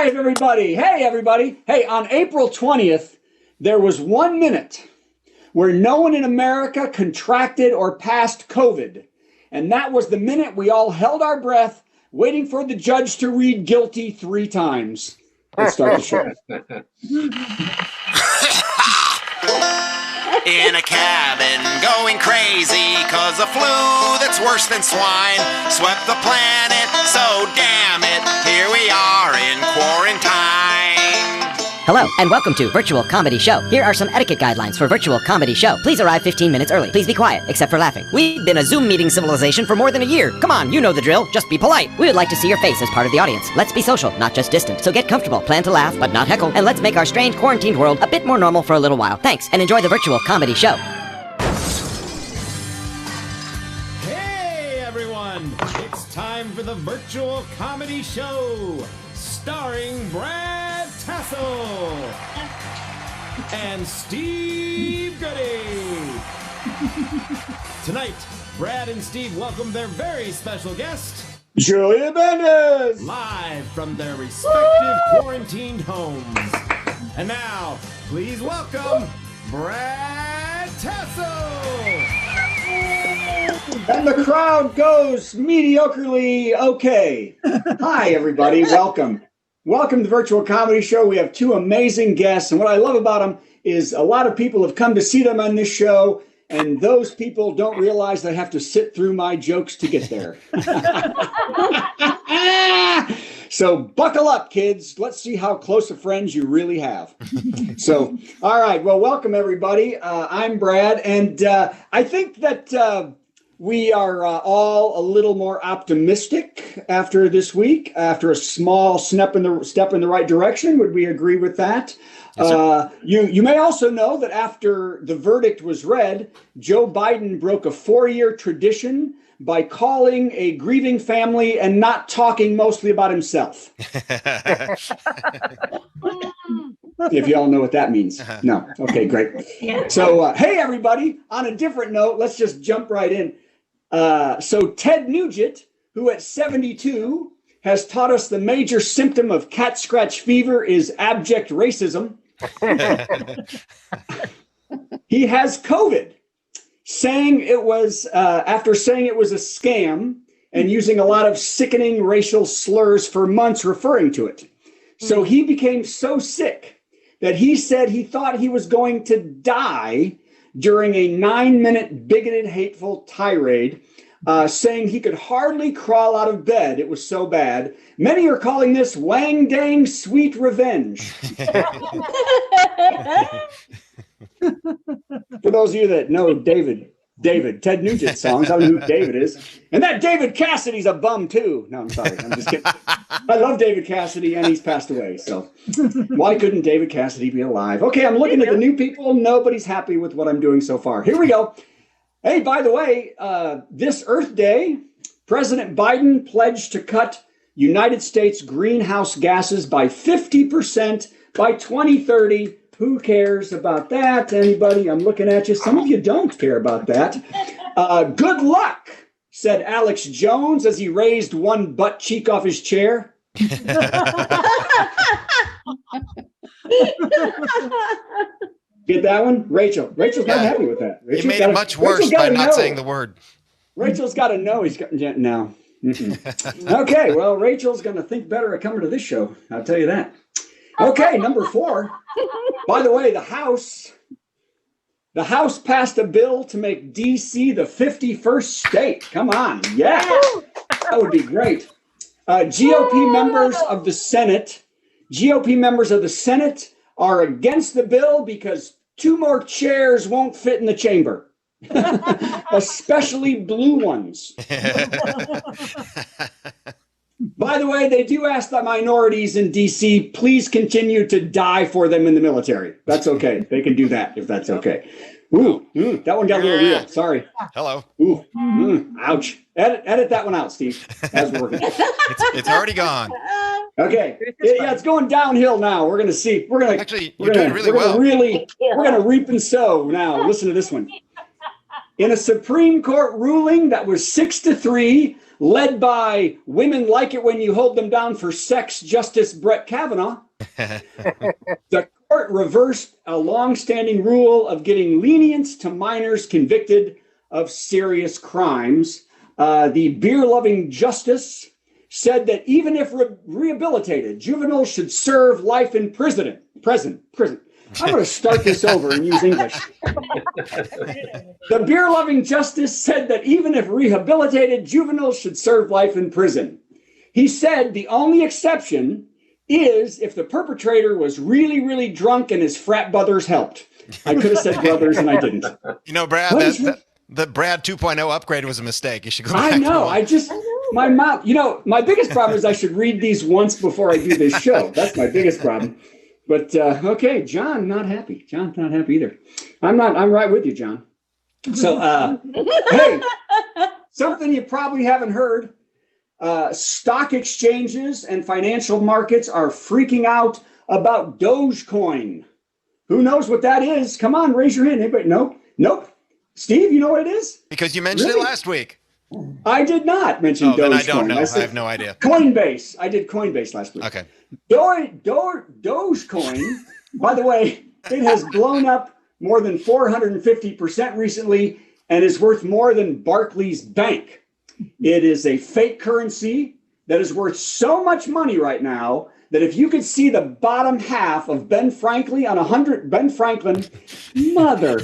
right, everybody. Hey, everybody. Hey, on April 20th, there was 1 minute where no one in America contracted or passed COVID. And that was the minute we all held our breath, waiting for the judge to read guilty 3 times. Let's start the show. In a cabin going crazy, cause a flu that's worse than swine swept the planet, so damn it, here we are in quarantine. Hello, and welcome to Virtual Comedy Show. Here are some etiquette guidelines for Virtual Comedy Show. Please arrive 15 minutes early. Please be quiet, except for laughing. We've been a Zoom meeting civilization for more than a year. Come on, you know the drill. Just be polite. We would like to see your face as part of the audience. Let's be social, not just distant. So get comfortable, plan to laugh, but not heckle, and let's make our strange quarantined world a bit more normal for a little while. Thanks, and enjoy the Virtual Comedy Show. Hey, everyone! It's time for the Virtual Comedy Show, starring Brad Tassell and Steve Goody. Tonight, Brad and Steve welcome their very special guest, Julia Bendis, live from their respective quarantined homes. And now, please welcome Brad Tassell. And the crowd goes mediocrely okay. Hi, everybody. Welcome. Welcome to the Virtual Comedy Show. We have 2 amazing guests, and what I love about them is a lot of people have come to see them on this show, and those people don't realize they have to sit through my jokes to get there. So buckle up, kids. Let's see how close of friends you really have. So, all right. Well, welcome, everybody. I'm Brad, and I think that we are all a little more optimistic after this week, after a small step in the right direction. Would we agree with that? Yes, you may also know that after the verdict was read, Joe Biden broke a 4-year tradition by calling a grieving family and not talking mostly about himself. If you all know what that means. No. Okay, great. Yeah. So, hey, everybody, on a different note, let's just jump right in. So Ted Nugent, who at 72 has taught us the major symptom of cat scratch fever is abject racism. He has COVID, saying it was after saying it was a scam and using a lot of sickening racial slurs for months referring to it. So he became so sick that he said he thought he was going to die during a 9-minute bigoted, hateful tirade, saying he could hardly crawl out of bed. It was so bad. Many are calling this wang dang sweet revenge. For those of you that know Ted Nugent songs, I don't know who David is. And that David Cassidy's a bum too. No, I'm sorry. I'm just kidding. I love David Cassidy and he's passed away. So why couldn't David Cassidy be alive? Okay, I'm looking at the new people. Nobody's happy with what I'm doing so far. Here we go. Hey, by the way, this Earth Day, President Biden pledged to cut United States greenhouse gases by 50% by 2030. Who cares about that? Anybody? I'm looking at you. Some of you don't care about that. Good luck, said Alex Jones as he raised one butt cheek off his chair. Get that one? Rachel's not happy with that. You made it much worse by not saying the word. Rachel's got to know he's got no. Okay, well, Rachel's going to think better of coming to this show. I'll tell you that. Okay, number 4. By the way, the House passed a bill to make D.C. the 51st state. Come on. Yeah, that would be great. GOP members of the Senate are against the bill because 2 more chairs won't fit in the chamber, especially blue ones. By the way, they do ask the minorities in D.C., please continue to die for them in the military. That's okay. They can do that if that's okay. Ooh, that one got a little real. Sorry. Hello. Ooh, ouch. Edit that one out, Steve. That's working. It's already gone. Okay. Yeah, it's going downhill now. We're going to see. We're going to actually. You're doing really well. We're going to reap and sow now. Listen to this one. in a Supreme Court ruling that was 6-3, led by Women Like It When You Hold Them Down for Sex Justice Brett Kavanaugh, the court reversed a long-standing rule of giving lenience to minors convicted of serious crimes. The beer-loving justice said that even if rehabilitated, juveniles should serve life in prison. I'm going to start this over and use English. The beer-loving justice said that even if rehabilitated, juveniles should serve life in prison. He said the only exception is if the perpetrator was really, really drunk and his frat brothers helped. I could have said brothers and I didn't. You know, Brad, the Brad 2.0 upgrade was a mistake. You should go back. I know. My mouth, my biggest problem is I should read these once before I do this show. That's my biggest problem. But, okay, John, not happy. John's not happy either. I'm right with you, John. So, hey, something you probably haven't heard. Stock exchanges and financial markets are freaking out about Dogecoin. Who knows what that is? Come on, raise your hand. Anybody? Nope. Steve, you know what it is? Because you mentioned it last week. I did not mention Dogecoin. Then I don't know. I have no idea. Coinbase. I did Coinbase last week. Okay. Dogecoin, by the way, it has blown up more than 450% recently and is worth more than Barclays Bank. It is a fake currency that is worth so much money right now that if you could see the bottom half of Ben Franklin on mother.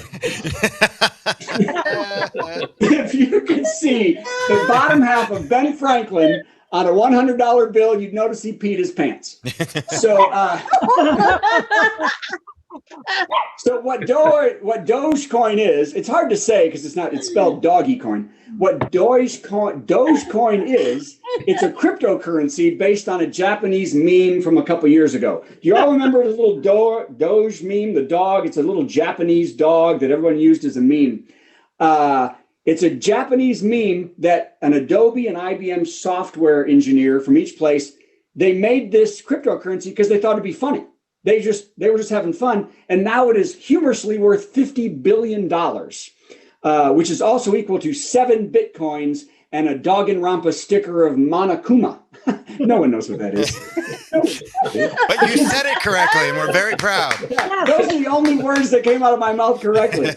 If you could see the bottom half of Ben Franklin on a $100 bill, you'd notice he peed his pants. So what Dogecoin is, it's hard to say because it's spelled doggy coin. What Dogecoin is, it's a cryptocurrency based on a Japanese meme from a couple years ago. Do you all remember the little Doge meme, the dog? It's a little Japanese dog that everyone used as a meme. It's a Japanese meme that an Adobe and IBM software engineer from each place, they made this cryptocurrency because they thought it'd be funny. They were just having fun. And now it is humorously worth $50 billion, which is also equal to 7 Bitcoins and a Danganronpa sticker of Monokuma. No one knows what that is. But you said it correctly, and we're very proud. Yeah, those are the only words that came out of my mouth correctly.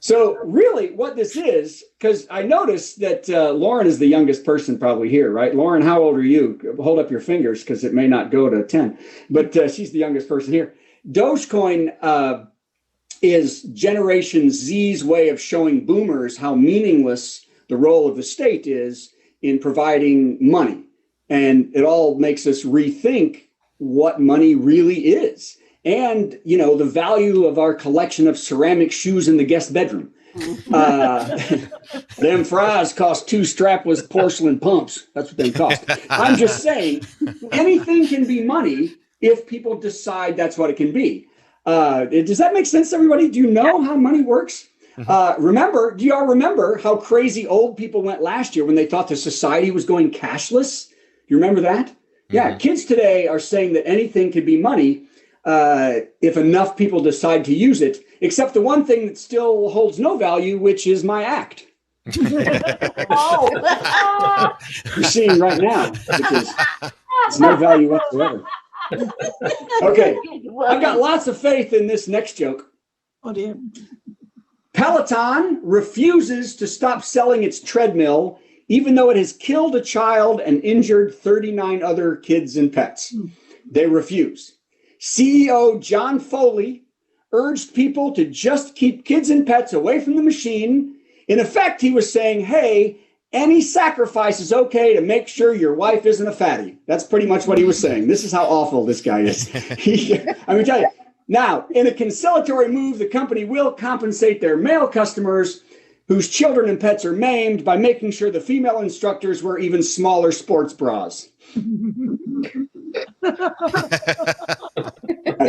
So really what this is, because I noticed that Lauren is the youngest person probably here, right? Lauren, how old are you? Hold up your fingers because it may not go to 10. But she's the youngest person here. Dogecoin is Generation Z's way of showing boomers how meaningless the role of the state is in providing money. And it all makes us rethink what money really is. And, the value of our collection of ceramic shoes in the guest bedroom. Them fries cost 2 strapless porcelain pumps. That's what they cost. I'm just saying, anything can be money if people decide that's what it can be. Does that make sense to everybody? Do you know how money works? Do you all remember how crazy old people went last year when they thought the society was going cashless? You remember that? Yeah, kids today are saying that anything can be money if enough people decide to use it, except the one thing that still holds no value, which is my act. You're seeing right now, which is it's no value whatsoever. Okay, I've got lots of faith in this next joke. Oh dear. Peloton refuses to stop selling its treadmill, even though it has killed a child and injured 39 other kids and pets. They refuse. CEO John Foley urged people to just keep kids and pets away from the machine. In effect, he was saying, hey, any sacrifice is okay to make sure your wife isn't a fatty. That's pretty much what he was saying. This is how awful this guy is. I mean, tell you. Now, in a conciliatory move, the company will compensate their male customers whose children and pets are maimed by making sure the female instructors wear even smaller sports bras. I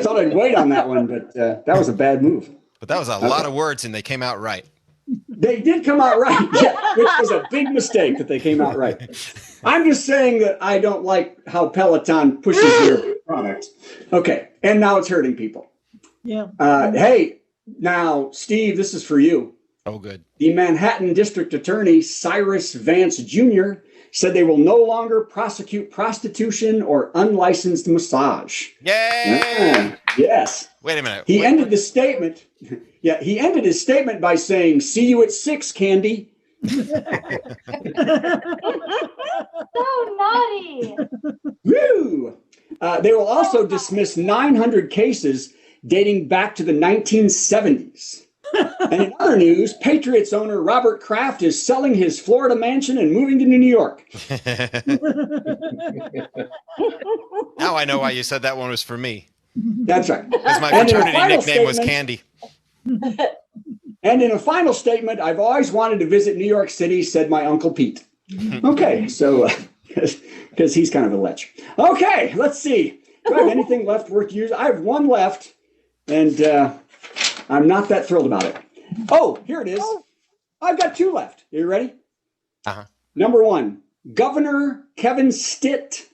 thought I'd wait on that one, but that was a bad move. But that was a lot of words, and they came out right. They did come out right, yeah, which was a big mistake that they came out right. I'm just saying that I don't like how Peloton pushes their product. Okay, and now it's hurting people. Yeah. Hey, now, Steve, this is for you. Oh, good. The Manhattan District Attorney, Cyrus Vance Jr., said they will no longer prosecute prostitution or unlicensed massage. Yay! Yes. Wait a minute. He ended the statement. Yeah, he ended his statement by saying, "See you at 6, Candy." So naughty. Woo! They will also dismiss 900 cases dating back to the 1970s. And in other news, Patriots owner Robert Kraft is selling his Florida mansion and moving to New York. Now I know why you said that one was for me. That's right. Because my And in a fraternity final nickname was statement- Candy. And in a final statement, I've always wanted to visit New York City, said my Uncle Pete. Okay, so, because he's kind of a lech. Okay, let's see. Do I have anything left worth using? I have one left, and I'm not that thrilled about it. Oh, here it is. I've got two left. Are you ready? Uh-huh. Number one, Governor Kevin Stitt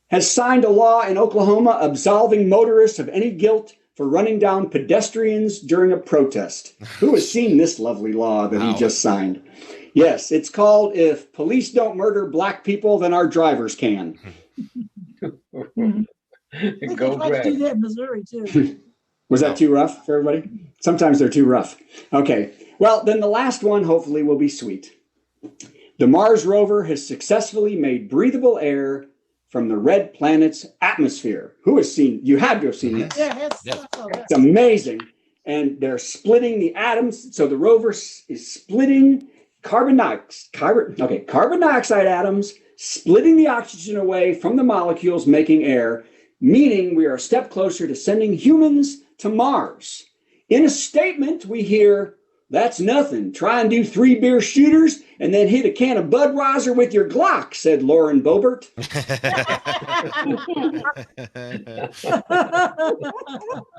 has signed a law in Oklahoma absolving motorists of any guilt for running down pedestrians during a protest. Who has seen this lovely law that he just signed? Yes, it's called "If Police Don't Murder Black People, Then Our Drivers Can." Go Greg. Do that in Missouri too. Was that too rough for everybody? Sometimes they're too rough. Okay, well, then the last one hopefully will be sweet. The Mars rover has successfully made breathable air from the red planet's atmosphere. Who has seen? You had to have seen this. Yeah, It's amazing. And they're splitting the atoms. So the rover is splitting carbon dioxide atoms, splitting the oxygen away from the molecules making air, meaning we are a step closer to sending humans to Mars. In a statement, we hear, "That's nothing. Try and do 3 beer shooters and then hit a can of Budweiser with your Glock," said Lauren Boebert.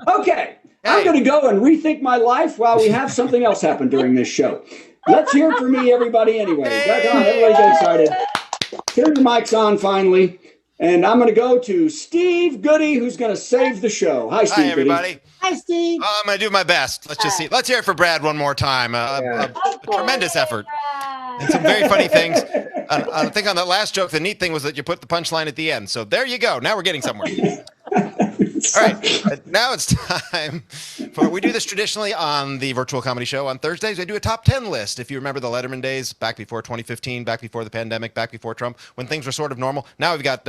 Okay, I'm going to go and rethink my life while we have something else happen during this show. Let's hear it for me, everybody, anyway. Come on, everybody get excited. Turn your mics on finally. And I'm going to go to Steve Goody, who's going to save the show. Hi, Steve. Hi, everybody. Goody. Hi, Steve. I'm going to do my best. Let's just see. Let's hear it for Brad one more time. A tremendous effort. And some very funny things. I think on that last joke, the neat thing was that you put the punchline at the end. So there you go. Now we're getting somewhere. All right. Now it's time for, we do this traditionally on the virtual comedy show on Thursdays. We do a top 10 list. If you remember the Letterman days back before 2015, back before the pandemic, back before Trump, when things were sort of normal. Now we've got,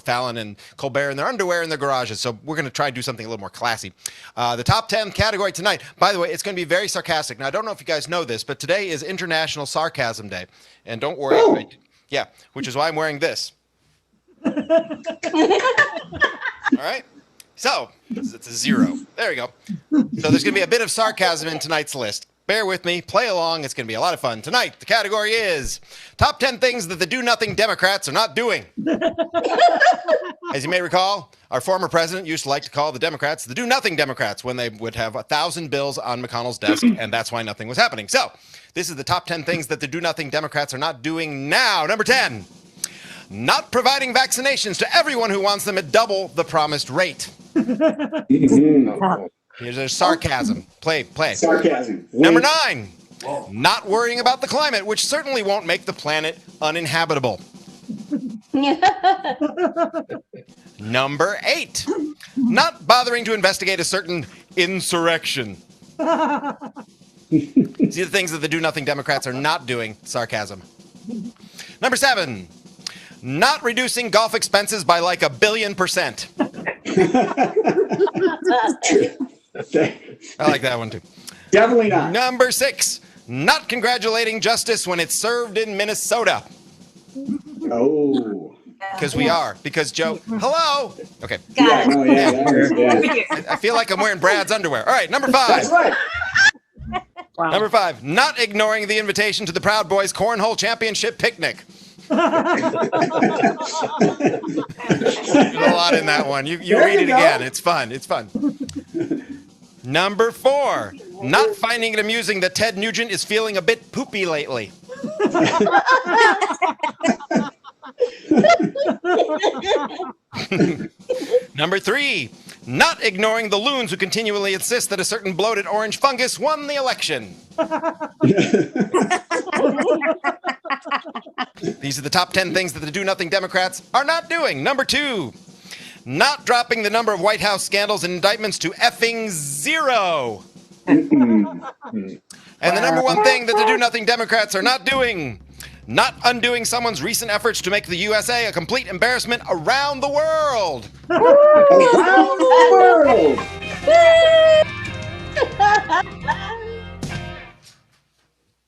Fallon and Colbert in their underwear in their garages. So we're going to try and do something a little more classy. The top 10 category tonight, by the way, it's going to be very sarcastic. Now, I don't know if you guys know this, but today is International Sarcasm Day. And don't worry. Yeah, which is why I'm wearing this. All right. So it's a 0. There you go. So there's going to be a bit of sarcasm in tonight's list. Bear with me. Play along. It's going to be a lot of fun. Tonight, the category is top 10 things that the do-nothing Democrats are not doing. As you may recall, our former president used to like to call the Democrats the do-nothing Democrats when they would have 1,000 bills on McConnell's desk, and that's why nothing was happening. So this is the top 10 things that the do-nothing Democrats are not doing now. Number 10, not providing vaccinations to everyone who wants them at double the promised rate. Here's a sarcasm. Play. Sarcasm. Number 9, not worrying about the climate, which certainly won't make the planet uninhabitable. Number 8, not bothering to investigate a certain insurrection. See the things that the do-nothing Democrats are not doing. Sarcasm. Number 7, not reducing golf expenses by like 1 billion%. I like that one too. Definitely not. Number 6, not congratulating justice when it's served in Minnesota. Oh. Because we are. Because Joe, hello. Okay. Yeah, no, yeah. I feel like I'm wearing Brad's underwear. All right, number 5. That's right. Number 5, not ignoring the invitation to the Proud Boys Cornhole Championship picnic. There's a lot in that one. You read it again. It's fun. It's fun. Number 4, not finding it amusing that Ted Nugent is feeling a bit poopy lately. Number 3, Not ignoring the loons who continually insist that a certain bloated orange fungus won the election. These are the top 10 things that the do-nothing Democrats are not doing. Number 2, not dropping the number of White House scandals and indictments to effing 0. And the number 1 thing that the do-nothing Democrats are not doing, not undoing someone's recent efforts to make the USA a complete embarrassment around the world. Around the world.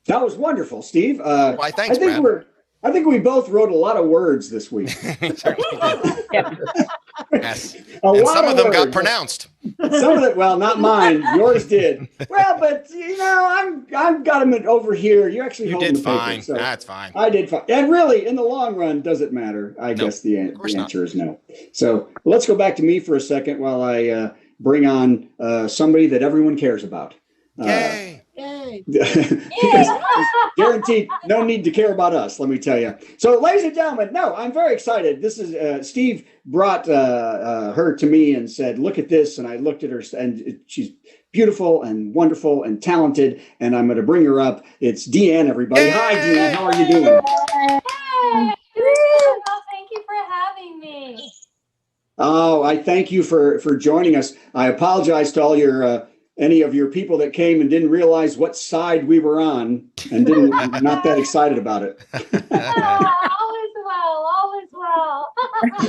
That was wonderful, Steve. Why, thanks, Brad. I think we both wrote a lot of words this week. Yes. And some of them got pronounced. Some of it, well, not mine. Yours did. Well, but I've got them over here. You actually did fine. So that's fine. I did fine. And really, in the long run, does it matter? I guess the answer is no. So let's go back to me for a second while I bring on somebody that everyone cares about. Yay! Guaranteed, no need to care about us, let me tell you. So, ladies and gentlemen, no, I'm very excited. This is Steve brought her to me and said, "Look at this," and I looked at her, and she's beautiful and wonderful and talented. And I'm going to bring her up. It's DeAnn, everybody. Yay! Hi, DeAnn. How are you doing? Hey, well, thank you for having me. Oh, I thank you for joining us. I apologize to all your. Any of your people that came and didn't realize what side we were on and not that excited about it. Always well.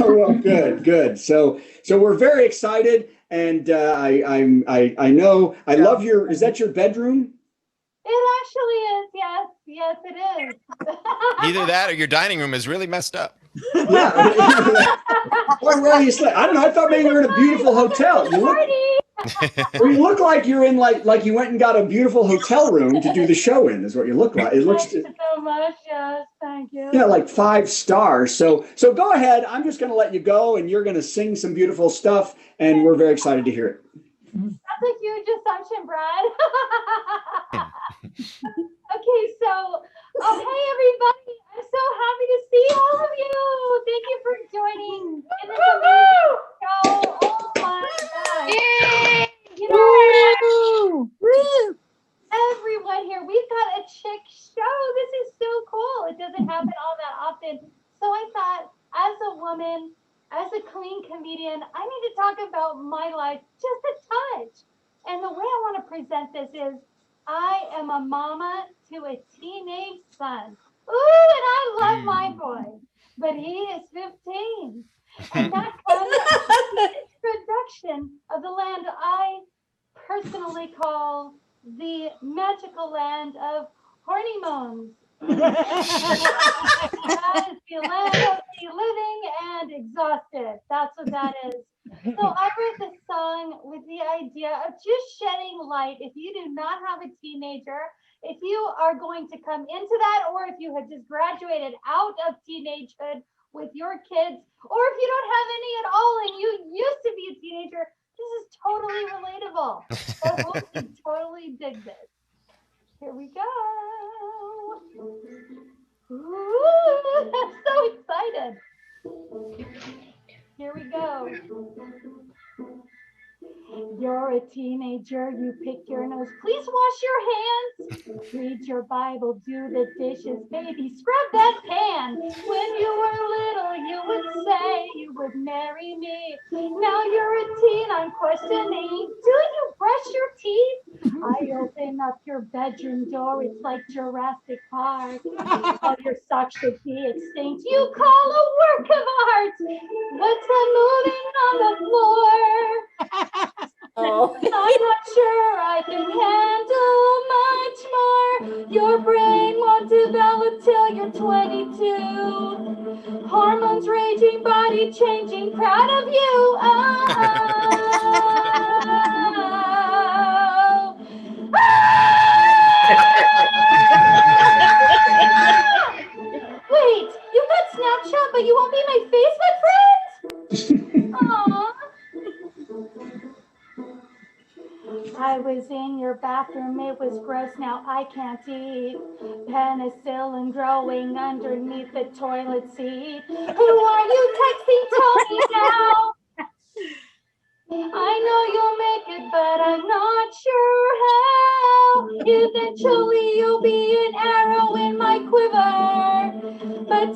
Well, good. So we're very excited, and I know I love your. Is that your bedroom? It actually is. Yes, it is. Either that or your dining room is really messed up. Yeah. Where are you sleeping? I don't know. I thought maybe you were in a beautiful hotel. You look like you're in like you went and got a beautiful hotel room to do the show in. Is what you look like. It looks. Thank you so much. Yes, thank you. Yeah, like 5 stars. So go ahead. I'm just going to let you go, and you're going to sing some beautiful stuff, and we're very excited to hear it. That's a huge assumption, Brad. Okay, so hey everybody, I'm so happy to see all of you. Thank you for joining in this amazing show. Oh my God. Yay! You know, everyone here, we've got a chick show. This is so cool. It doesn't happen all that often. So I thought, as a woman, as a clean comedian, I need to talk about my life just a touch. And the way I want to present this is, I am a mama to a teenage son. Ooh, and I love my boy, but he is 15. And that comes with the introduction of the land I personally call the magical land of horny moans. That is the land of the living and exhausted. That's what that is. So I wrote this song with the idea of just shedding light. If you do not have a teenager, if you are going to come into that, or if you have just graduated out of teenagehood with your kids, or if you don't have any at all and you used to be a teenager, this is totally relatable. So I hope you totally dig this. Here we go. Ooh, I'm so excited. Here we go. You're a teenager, you pick your nose. Please wash your hands. Read your Bible, do the dishes, baby, scrub that pan. When you were little, you would say you would marry me. Now you're a teen, I'm questioning. Do you brush your teeth? I open up your bedroom door, it's like Jurassic Park. All your socks should be extinct. You call a work of art. What's that moving on the floor? Oh. I'm not sure I can handle much more. Your brain won't develop till you're 22. Hormones raging, body changing, proud of you. Oh. Wait, you got Snapchat, but you won't be my Facebook friend? Aww. I was in your bathroom, it was gross, now I can't eat. Penicillin growing underneath the toilet seat. Who are you texting Tony now?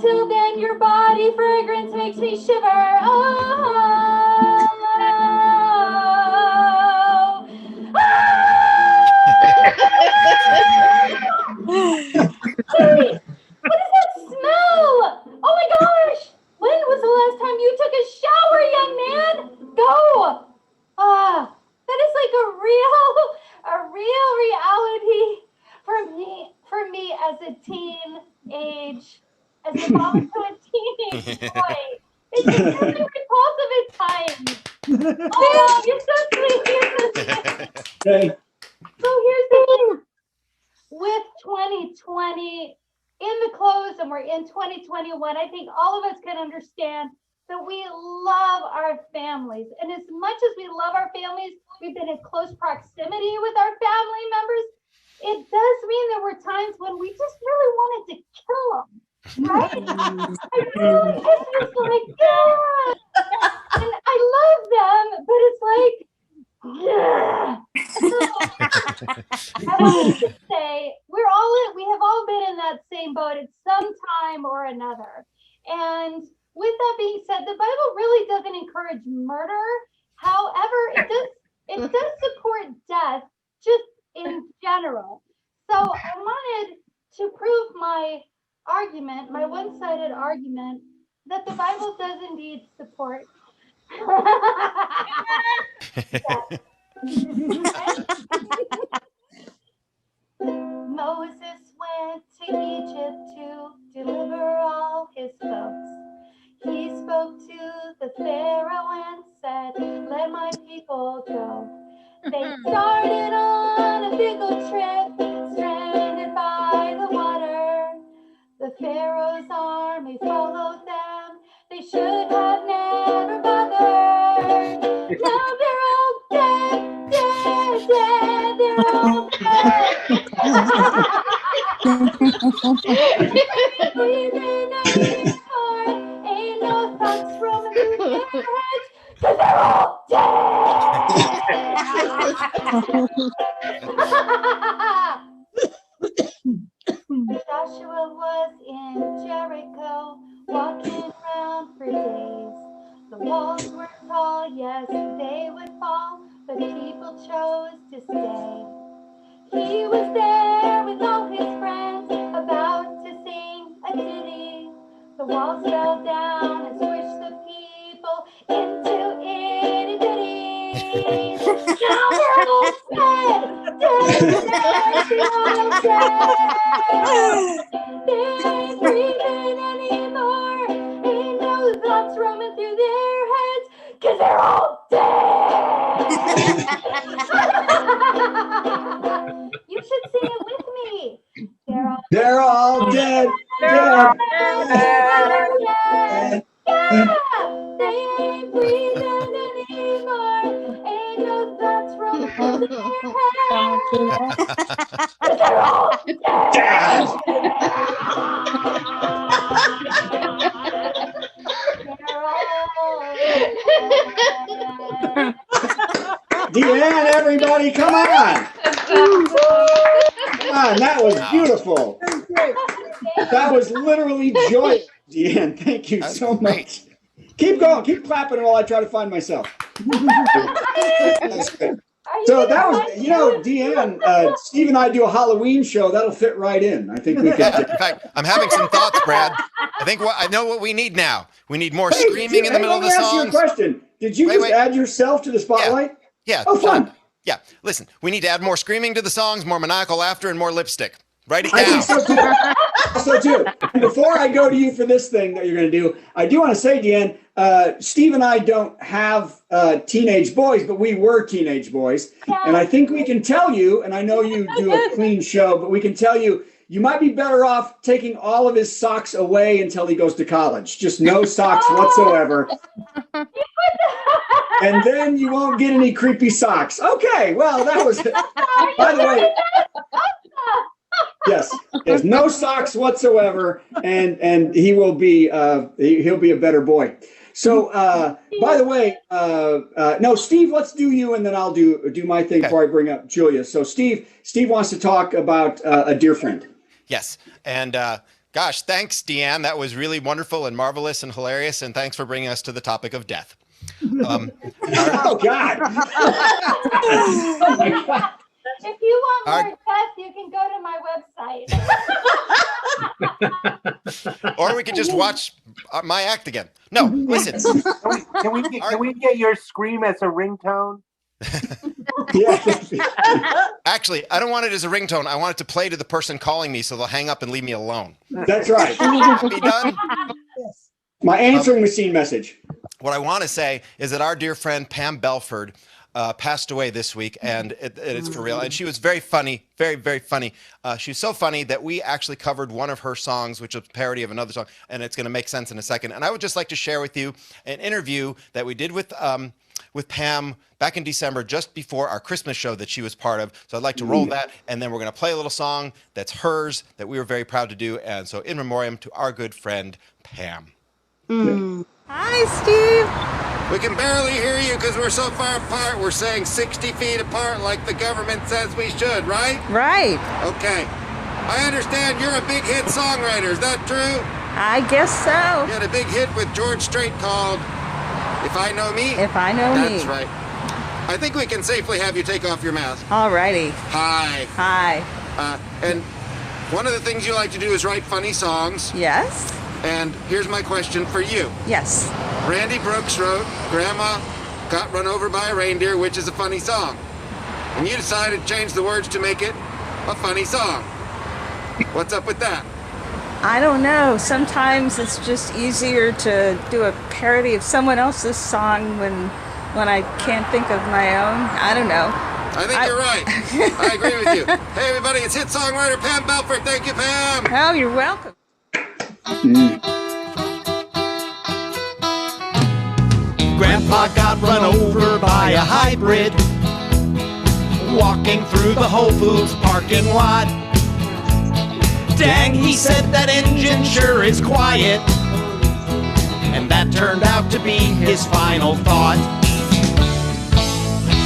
Until then, your body fragrance makes me shiver. Oh. Hey, what is that smell? Oh my gosh! When was the last time you took a shower, young man? Go! That is like a real reality for me as a the mom to a teenage boy. It's just really repulsive at times. Oh, you're so sweet. You're so sweet. Okay. So here's the thing. With 2020 in the close and we're in 2021, I think all of us can understand that we love our families. And as much as we love our families, we've been in close proximity with our family members. It does mean there were times when we just really wanted to kill them. Right? I really, it's like, yeah. And I love them, but it's like, yeah. So, I wanted to say we have all been in that same boat at some time or another. And with that being said, the Bible really doesn't encourage murder. However, it does support death just in general. So I wanted to prove my argument, my one-sided argument, that the Bible does indeed support death. Moses went to Egypt to deliver all his folks. He spoke to the Pharaoh and said, "Let my people go." They started on a big old trip, stranded by the water. The Pharaoh's army followed them. They should have never bothered. Now they're all dead, dead, dead. They're all dead. Breathing anymore. Ain't no thoughts roaming through their heads, 'cause they're all dead. Joshua was in Jericho, walking around for days. The walls were tall, yes, they would fall, but people chose to stay. He was there with all his friends, about to sing a ditty. The walls fell down and squished the people into itty bitties. Now they're all dead, dead, dead, dead. They ain't breathing anymore. Ain't no thoughts roaming through their heads, 'cause they're all dead. You should sing it with me. They're all dead, dead, dead. Yeah, they ain't breathing anymore. Ain't no thoughts roaming through their heads. They're all dead. DeAnn, everybody, come on. Come on, that was beautiful. That was literally joy. DeAnn, thank you so much. Keep going, keep clapping while I try to find myself. That's good. So that was, DeAnn, Steve and I do a Halloween show. That'll fit right in. I think we could. In fact, I'm having some thoughts, Brad. I know what we need now. We need more screaming in the middle of the songs. Let me ask you a question. Did you just add yourself to the spotlight? Yeah. Oh, fun. Yeah. Listen, we need to add more screaming to the songs, more maniacal laughter, and more lipstick. Write it down. I think so too. And before I go to you for this thing that you're going to do, I do want to say, DeAnn, Steve and I don't have teenage boys, but we were teenage boys. Yeah. And I think we can tell you, and I know you do a clean show, but we can tell you, you might be better off taking all of his socks away until he goes to college. Just no socks whatsoever. And then you won't get any creepy socks. Okay, well, that was, by the way. Yes, no socks whatsoever, and he will be he'll be a better boy. So, by the way, no, Steve, let's do you, and then I'll do my thing before I bring up Julia. So, Steve wants to talk about a dear friend. Yes, and Gosh, thanks, DeAnn. That was really wonderful and marvelous and hilarious. And thanks for bringing us to the topic of death. Oh, God. Oh, my God. If you want more tests, you can go to my website. Or we could just watch my act again. No, listen. Can we get your scream as a ringtone? Actually, I don't want it as a ringtone. I want it to play to the person calling me so they'll hang up and leave me alone. That's right. Be done? My answering machine message. What I want to say is that our dear friend Pam Belford passed away this week, and it's for real. And she was very funny, very, very funny. She was so funny that we actually covered one of her songs, which was a parody of another song, and it's going to make sense in a second. And I would just like to share with you an interview that we did with Pam back in December, just before our Christmas show that she was part of. So I'd like to roll that, and then we're going to play a little song that's hers that we were very proud to do. And so in memoriam to our good friend, Pam. Hi, Steve. We can barely hear you because we're so far apart. We're saying 60 feet apart like the government says we should, right? Right. Okay. I understand you're a big hit songwriter. Is that true? I guess so. You had a big hit with George Strait called If I Know Me? If I Know Me. That's right. I think we can safely have you take off your mask. All righty. Hi. Hi. And one of the things you like to do is write funny songs. Yes. And here's my question for you. Yes. Randy Brooks wrote Grandma Got Run Over by a Reindeer, which is a funny song. And you decided to change the words to make it a funny song. What's up with that? I don't know. Sometimes it's just easier to do a parody of someone else's song when I can't think of my own. I don't know. I think you're right. I agree with you. Hey, everybody, it's hit songwriter Pam Belford. Thank you, Pam. Oh, you're welcome. Grandpa got run over by a hybrid walking through the Whole Foods parking lot. Dang, he said that engine sure is quiet. And that turned out to be his final thought.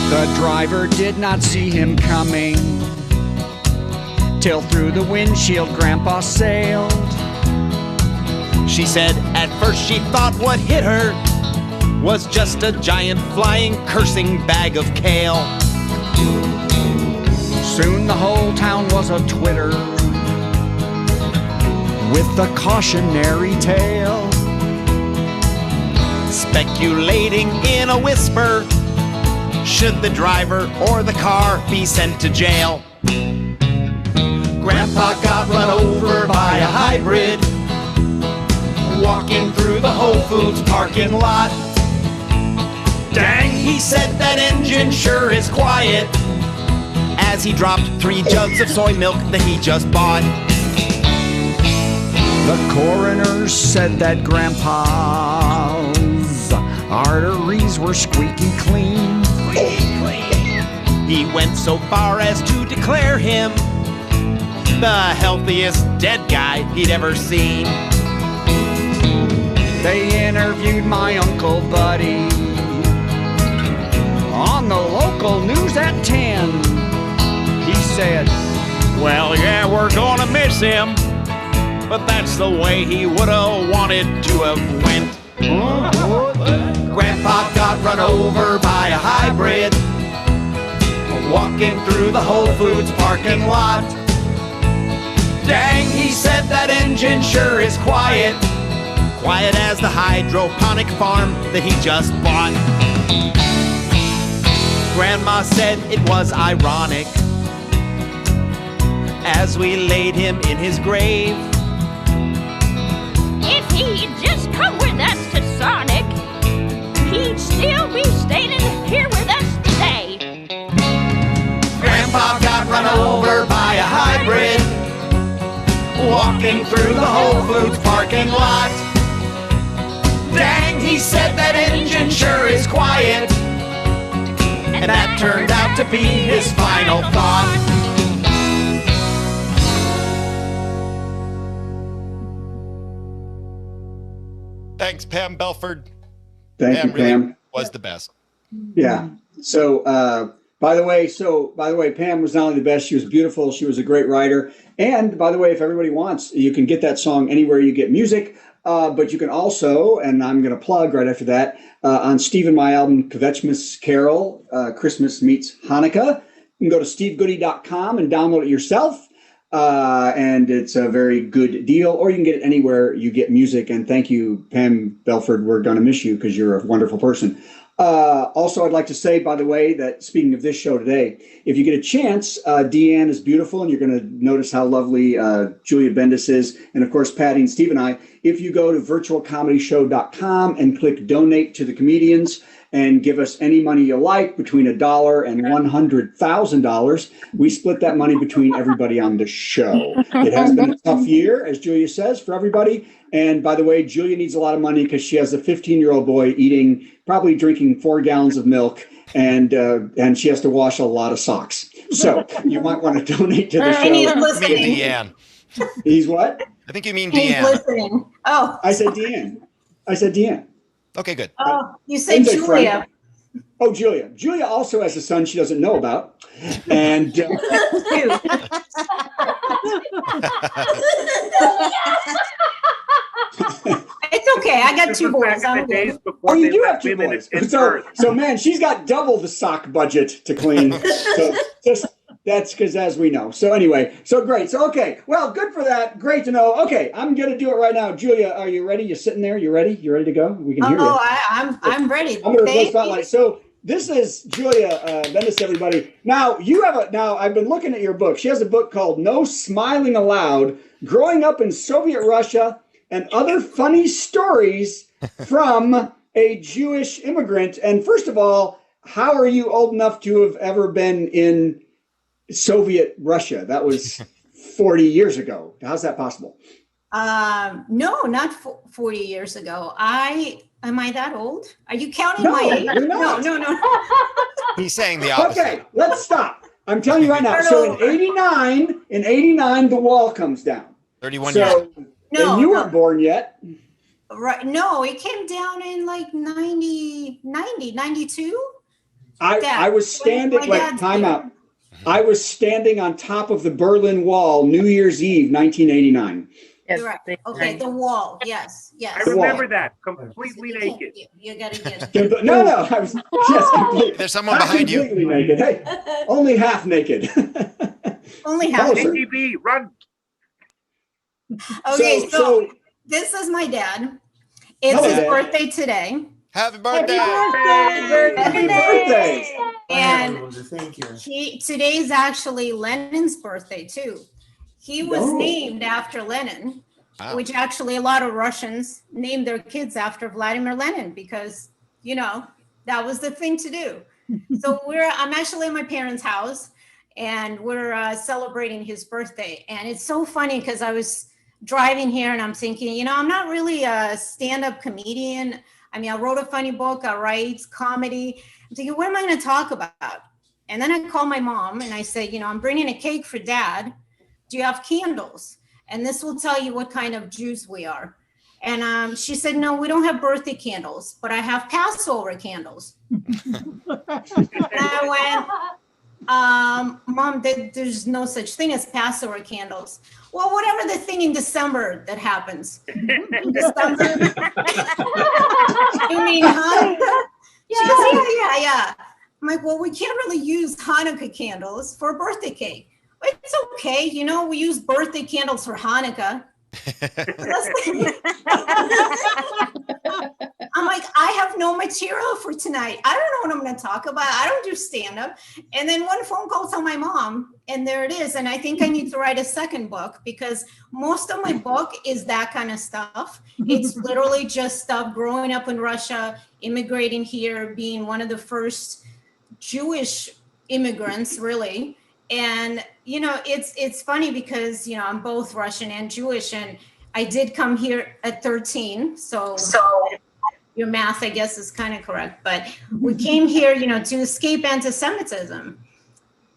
The driver did not see him coming till through the windshield Grandpa sailed. She said at first she thought what hit her was just a giant flying cursing bag of kale. Soon the whole town was a twitter with the cautionary tale, speculating in a whisper, should the driver or the car be sent to jail? Grandpa got run over by a hybrid walking through the Whole Foods parking lot. Dang, he said that engine sure is quiet, as he dropped 3 jugs of soy milk that he just bought. The coroner said that Grandpa's arteries were squeaky clean. He went so far as to declare him the healthiest dead guy he'd ever seen. They interviewed my Uncle Buddy on the local news at 10. He said, well, yeah, we're gonna miss him, but that's the way he would've wanted to have went. Grandpa got run over by a hybrid walking through the Whole Foods parking lot. Dang, he said that engine sure is quiet, quiet as the hydroponic farm that he just bought. Grandma said it was ironic as we laid him in his grave. If he'd just come with us to Sonic, he'd still be standing here with us today. Grandpa got run over by a hybrid walking through the Whole Foods parking lot. Dang, he said that engine sure is quiet, and that turned out to be his final thought. Thanks, Pam Belford. Thank you, really Pam. Was the best. Yeah. So By the way, Pam was not only the best, she was beautiful. She was a great writer. And by the way, if everybody wants, you can get that song anywhere you get music. But you can also, and I'm going to plug right after that, on Steve and my album, Kvetchmas Carol, Christmas Meets Hanukkah. You can go to stevegoody.com and download it yourself. And it's a very good deal. Or you can get it anywhere you get music. And thank you, Pam Belford. We're going to miss you because you're a wonderful person. Also, I'd like to say, by the way, that speaking of this show today, if you get a chance, DeAnn is beautiful, and you're going to notice how lovely Julia Bendis is, and of course, Patty and Steve and I. If you go to virtualcomedyshow.com and click donate to the comedians and give us any money you like, between $1 and $100,000, we split that money between everybody on the show. It has been a tough year, as Julia says, for everybody. And by the way, Julia needs a lot of money because she has a 15-year-old boy probably drinking 4 gallons of milk, and she has to wash a lot of socks. So you might want to donate to the show. He's listening. DeAnn. He's what? I think you mean He's DeAnn. listening. Oh. I said DeAnn. Okay, good. Oh, you said Julia. Oh, Julia. Julia also has a son she doesn't know about. And it's okay. I got 2 boys. Oh, you do have 2 boys. So man, she's got double the sock budget to clean. So that's because, as we know. So anyway, so great. So okay, well, good for that. Great to know. Okay, I'm gonna do it right now. Julia, are you ready? You sitting there? You ready? You ready to go? We can hear you. I'm ready. I'm gonna play spotlight. So this is Julia Bendis, everybody. Now I've been looking at your book. She has a book called No Smiling Allowed: Growing Up in Soviet Russia and Other Funny Stories from a Jewish Immigrant. And first of all, how are you old enough to have ever been in Soviet Russia? That was 40 years ago. How's that possible? No, not 40 years ago. Am I that old? Are you counting my age? You're not. No. He's saying the opposite. Okay, let's stop. I'm telling you right now. So in 89, the wall comes down. 31 years. And you weren't born yet. Right. No, it came down in like 92. I was standing, time out. I was standing on top of the Berlin Wall, New Year's Eve, 1989. Yes, right. Okay, the wall. Yes. I remember that. Completely naked. You gotta get it. No, I was completely. There's someone behind you. Completely naked. Hey, only half naked. Only half. ATB, run. Okay, so this is my dad. It's his birthday today. Happy birthday! Happy birthday! And today's actually Lenin's birthday too. He was named after Lenin, which actually a lot of Russians named their kids after Vladimir Lenin because, that was the thing to do. So I'm actually in my parents' house and we're celebrating his birthday. And it's so funny because I was driving here and I'm thinking, I'm not really a stand-up comedian. I mean, I wrote a funny book, I write comedy. I'm thinking, what am I going to talk about? And then I called my mom and I said, I'm bringing a cake for Dad. Do you have candles? And this will tell you what kind of Jews we are. And she said, no, we don't have birthday candles, but I have Passover candles. And I went, Mom, there's no such thing as Passover candles. Well, whatever the thing in December that happens. In December. You mean Hanukkah? She goes, yeah. I'm like, well, we can't really use Hanukkah candles for a birthday cake. It's okay. We use birthday candles for Hanukkah. I'm like, I have no material for tonight. I don't know what I'm going to talk about. I don't do stand-up. And then one phone call to my mom, and there it is. And I think I need to write a second book because most of my book is that kind of stuff. It's literally just stuff growing up in Russia, immigrating here, being one of the first Jewish immigrants, really. And, it's funny because, I'm both Russian and Jewish, and I did come here at 13. So your math, I guess, is kind of correct. But we came here, to escape anti-Semitism.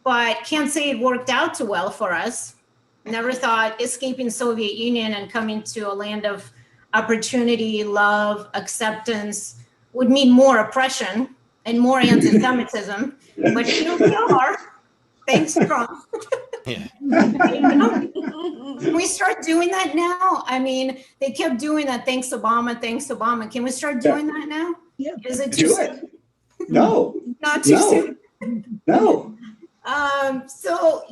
But can't say it worked out too well for us. Never thought escaping Soviet Union and coming to a land of opportunity, love, acceptance would mean more oppression and more anti-Semitism. But here we are. Thanks, Trump. Yeah. Can we start doing that now? I mean, they kept doing that. Thanks, Obama. Thanks, Obama. Can we start doing that now? Yeah. Is it too soon? No. Not too soon. No. So,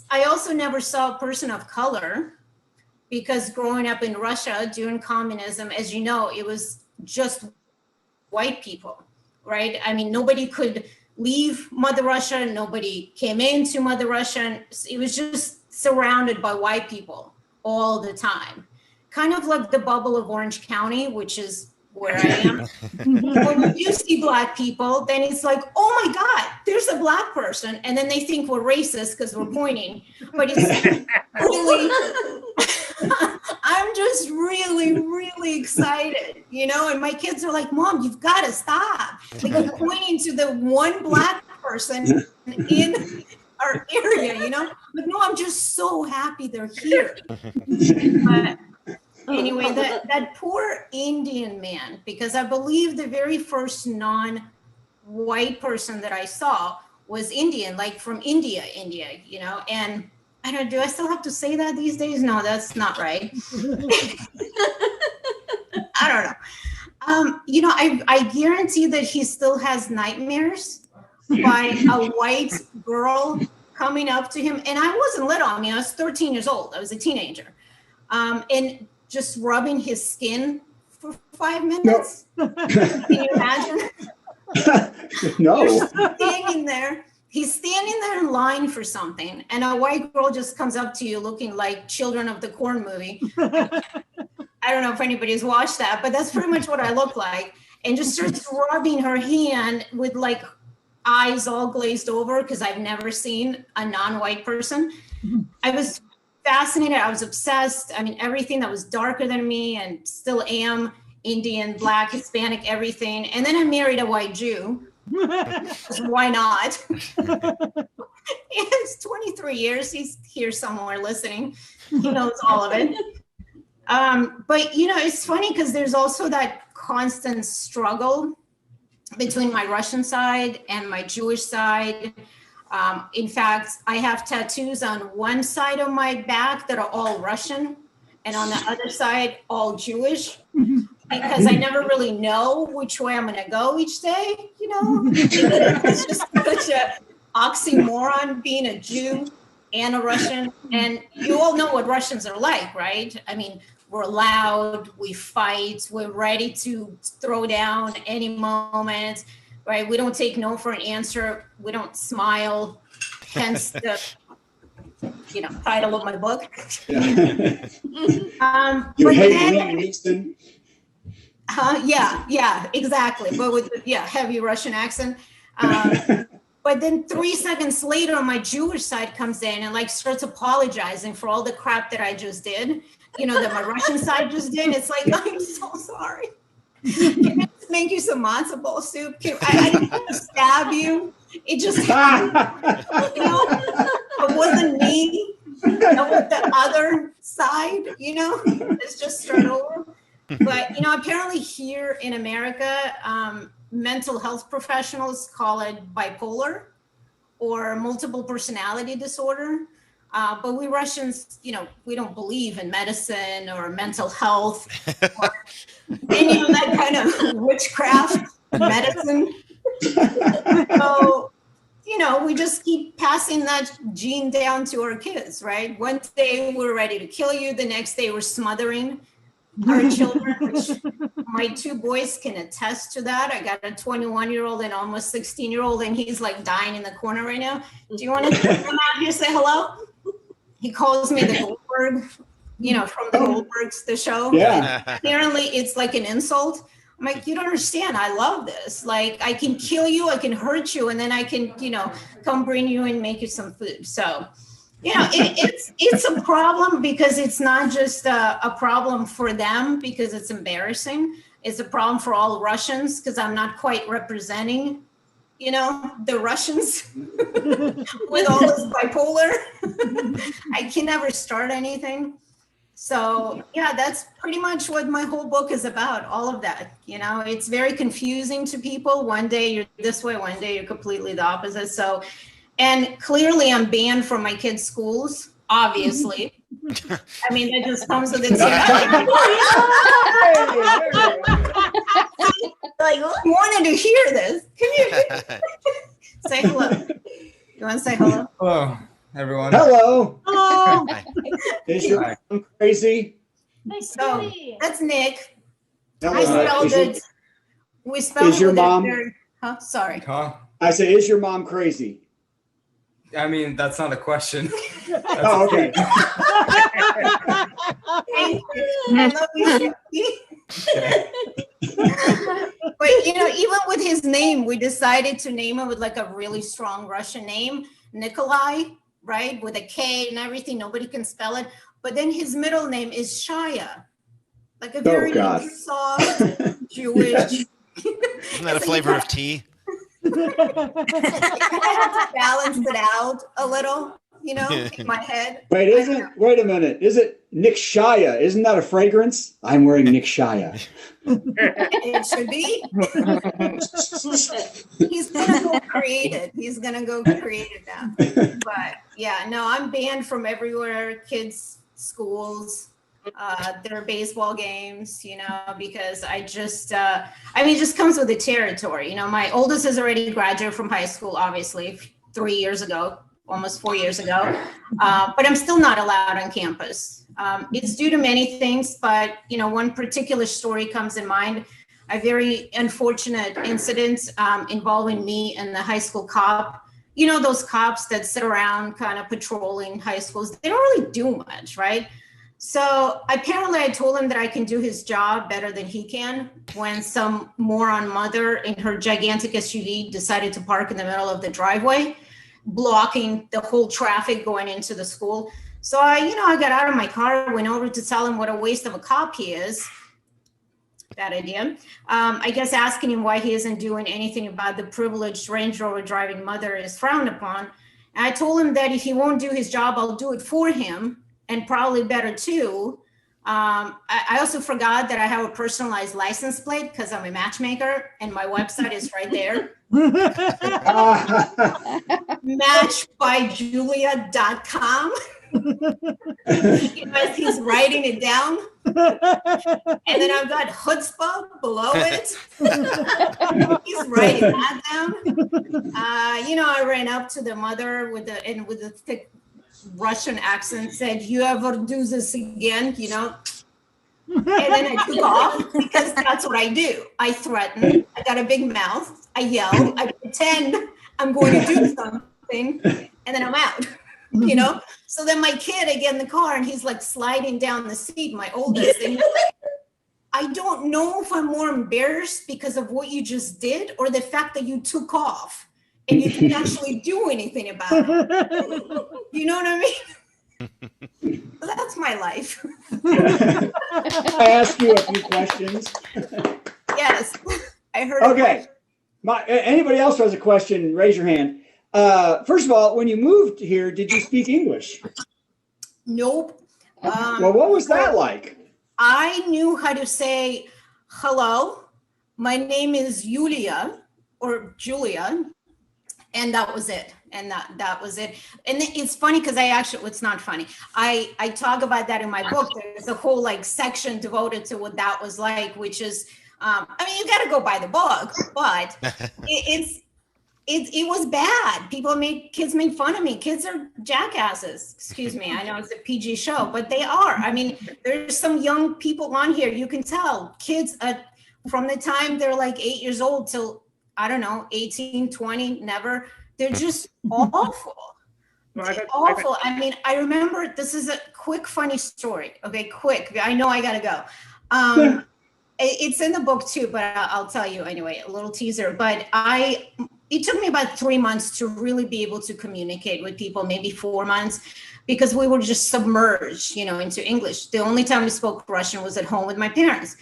I also never saw a person of color because growing up in Russia during communism, as you know, it was just white people, right? I mean, nobody could leave Mother Russia. Nobody came into Mother Russia. It was just surrounded by white people all the time. Kind of like the bubble of Orange County, which is where I am. When you see Black people, then it's like, oh my God, there's a Black person. And then they think we're racist because we're pointing. But it's really, I'm just really, really excited, and my kids are like, Mom, you've got to stop. Like, I'm pointing to the one Black person in our area, But no, I'm just so happy they're here. But anyway, that poor Indian man, because I believe the very first non-white person that I saw was Indian, like from India, and I don't know, do I still have to say that these days? No, that's not right. I don't know. I guarantee that he still has nightmares by a white girl coming up to him. And I wasn't little. I mean, I was 13 years old. I was a teenager. And just rubbing his skin for 5 minutes. No. Can you imagine? No. He's standing there in line for something, and a white girl just comes up to you looking like Children of the Corn movie. I don't know if anybody's watched that, but that's pretty much what I look like. And just starts rubbing her hand with like eyes all glazed over, because I've never seen a non-white person. I was fascinated. I was obsessed. I mean, everything that was darker than me, and still am, Indian, Black, Hispanic, everything. And then I married a white Jew. Why not? It's 23 years. He's here somewhere listening. He knows all of it. But it's funny because there's also that constant struggle between my Russian side and my Jewish side. In fact, I have tattoos on one side of my back that are all Russian, and on the other side, all Jewish. Because I never really know which way I'm going to go each day, It's just such an oxymoron being a Jew and a Russian. And you all know what Russians are like, right? I mean, we're loud, we fight, we're ready to throw down any moment, right? We don't take no for an answer. We don't smile, hence the title of my book. You hate Liam Neeson. Yeah, exactly. But with heavy Russian accent. But then 3 seconds later, my Jewish side comes in and like starts apologizing for all the crap that I just did. That my Russian side just did. It's like, I'm so sorry. Can I just make you some matzo ball soup? I didn't want to stab you. It just, it wasn't me. It was the other side. Let's just start over. But, apparently here in America, mental health professionals call it bipolar or multiple personality disorder. But we Russians, we don't believe in medicine or mental health or any of that kind of witchcraft medicine. So, we just keep passing that gene down to our kids, right? One day we're ready to kill you. The next day we're smothering our children, which my 2 boys can attest to that. I got a 21-year-old and almost 16-year-old, and he's like dying in the corner right now. Do you want to come out here, say hello? He calls me the Goldberg, from the Goldbergs, the show. Yeah. And apparently it's like an insult. I'm like, you don't understand. I love this. Like, I can kill you, I can hurt you, and then I can, come bring you and make you some food. So, it's a problem because it's not just a problem for them because it's embarrassing. It's a problem for all Russians because I'm not quite representing, the Russians with all this bipolar. I can never start anything. So yeah, that's pretty much what my whole book is about. All of that, you know, it's very confusing to people. One day you're this way, one day you're completely the opposite. So, and clearly I'm banned from my kids' schools, obviously. I mean, it just comes with its like, who wanted to hear this? Come here. Say hello. You want to say hello? Hello, everyone. Hello. Hello. Is your mom crazy? So that's Nick. Hello. I spelled it. We spelled Is your it mom? very, huh? Sorry. Huh? I say, is your mom crazy? I mean, that's not a question. Oh, okay. Thank you. I love you. But you know, even with his name, we decided to name him with like a really strong Russian name, Nikolai, right? With a K and everything. Nobody can spell it. But then his middle name is Shia, like a very soft Jewish. Isn't that a flavor of tea? I have to balance it out a little, you know, in my head. Wait a minute. Is it Nick Shia? Isn't that a fragrance? I'm wearing Nick Shia. It should be. He's gonna go creative. He's gonna go creative now. But yeah, no, I'm banned from everywhere, kids' schools, their baseball games, you know, because I just, I mean, it just comes with the territory. You know, my oldest has already graduated from high school, obviously, 3 years ago, almost 4 years ago, but I'm still not allowed on campus. It's due to many things, but, you know, one particular story comes in mind, a very unfortunate incident involving me and the high school cop. You know, those cops that sit around kind of patrolling high schools, they don't really do much, right? So apparently I told him that I can do his job better than he can when some moron mother in her gigantic SUV decided to park in the middle of the driveway, blocking the whole traffic going into the school. So I got out of my car, went over to tell him what a waste of a cop he is. Bad idea. I guess asking him why he isn't doing anything about the privileged Range Rover driving mother is frowned upon. And I told him that if he won't do his job, I'll do it for him. And probably better too. I also forgot that I have a personalized license plate because I'm a matchmaker and my website is right there. Matchbyjulia.com. As he's writing it down. And then I've got chutzpah below it. He's writing at them. I ran up to the mother with the thick Russian accent, said, "You ever do this again?" You know, and then I took off because that's what I do. I threaten. I got a big mouth. I yell. I pretend I'm going to do something, and then I'm out. You know. So then my kid, I get in the car, and he's like sliding down the seat. My oldest, and he's like, I don't know if I'm more embarrassed because of what you just did or the fact that you took off. And you didn't actually do anything about it. You know what I mean? So that's my life. I ask you a few questions. Yes, I heard. Okay. Anybody else has a question, raise your hand. First of all, when you moved here, did you speak English? Nope. Well, what was that like? I knew how to say, hello, my name is Julia or Julia. And that was it. And that was it. And it's funny because it's not funny. I talk about that in my book. There's a whole like section devoted to what that was like, which is, you got to go by the book, but it was bad. Kids made fun of me. Kids are jackasses. Excuse me. I know it's a PG show, but they are. I mean, there's some young people on here. You can tell kids from the time they're like 8 years old till, I don't know, 18, 20, never. They're just awful. Awful. I mean, I remember, this is a quick, funny story. Okay, quick. I know I got to go. It's in the book too, but I'll tell you anyway, a little teaser. But it took me about 3 months to really be able to communicate with people, maybe 4 months, because we were just submerged, into English. The only time we spoke Russian was at home with my parents.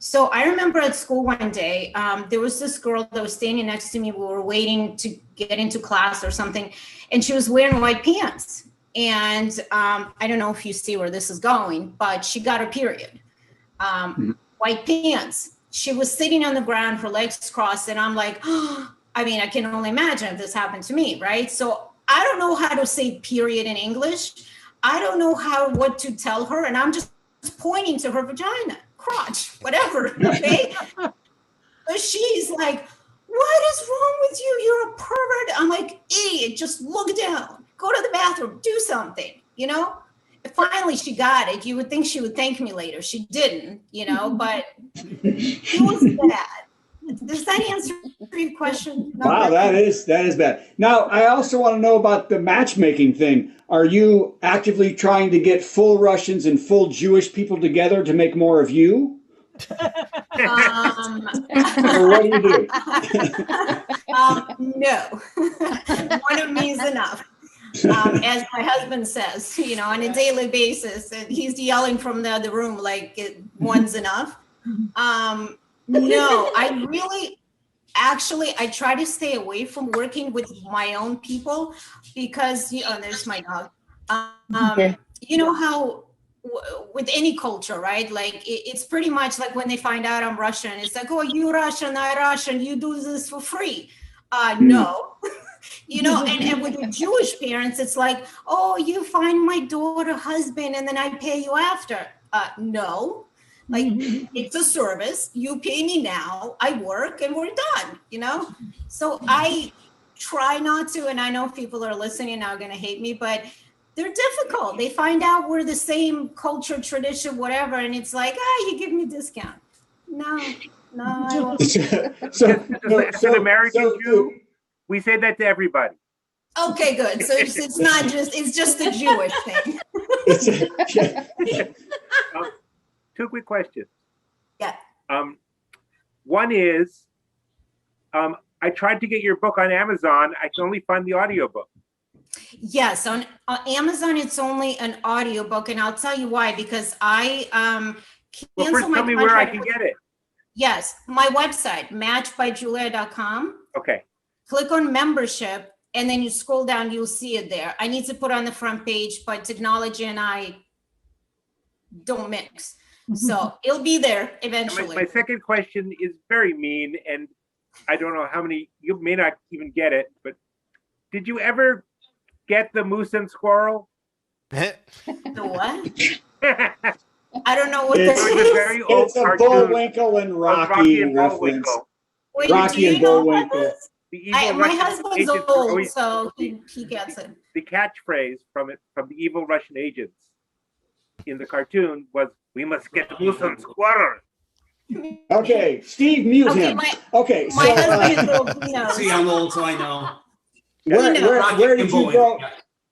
So I remember at school one day, there was this girl that was standing next to me. We were waiting to get into class or something, and she was wearing white pants. And I don't know if you see where this is going, but she got her period. White pants. She was sitting on the ground, her legs crossed, and I'm like, oh, I mean, I can only imagine if this happened to me, right? So I don't know how to say period in English. I don't know what to tell her, and I'm just pointing to her vagina, crotch, whatever, okay? So she's like, what is wrong with you? You're a pervert. I'm like, idiot, just look down. Go to the bathroom, do something, you know? And finally, she got it. You would think she would thank me later. She didn't, you know, but it was bad. Does that answer your question? No, wow, that is bad. Now, I also want to know about the matchmaking thing. Are you actively trying to get full Russians and full Jewish people together to make more of you? Or what do you do? No. One of me is enough. As my husband says, you know, on a daily basis, and he's yelling from the other room like one's enough. No, I really, actually, I try to stay away from working with my own people because, there's my dog. You know how with any culture, right? Like it's pretty much like when they find out I'm Russian, it's like, oh, you Russian, I Russian, you do this for free. No. You know, and with your Jewish parents, it's like, oh, you find my daughter husband and then I pay you after. No, like it's a service. You pay me now, I work and we're done, you know? So I try not to, and I know people are listening now are going to hate me, but they're difficult. They find out we're the same culture, tradition, whatever. And it's like, you give me a discount. No, I won't. As an American Jew, we say that to everybody. Okay, good. So it's not just, it's just the Jewish thing. Two quick questions. Yeah. One is, I tried to get your book on Amazon. I can only find the audiobook. Yes, on Amazon, it's only an audiobook, and I'll tell you why, because I well, first tell me where I can get it. Yes, my website, matchbyjulia.com. Okay. Click on membership, and then you scroll down, you'll see it there. I need to put on the front page, but technology and I don't mix. So it'll be there eventually. My second question is very mean, and I don't know how many, you may not even get it, but did you ever get the Moose and Squirrel? The what? I don't know what this is. It's a Bullwinkle and Rocky reference. Wait, Rocky and Bullwinkle. My husband's old, so he gets it. The catchphrase from the evil Russian agents in the cartoon was, "We must get Moose and Squirrel." Okay, Steve, mute him. Okay, my husband is old, he knows. See, I'm old, so I know.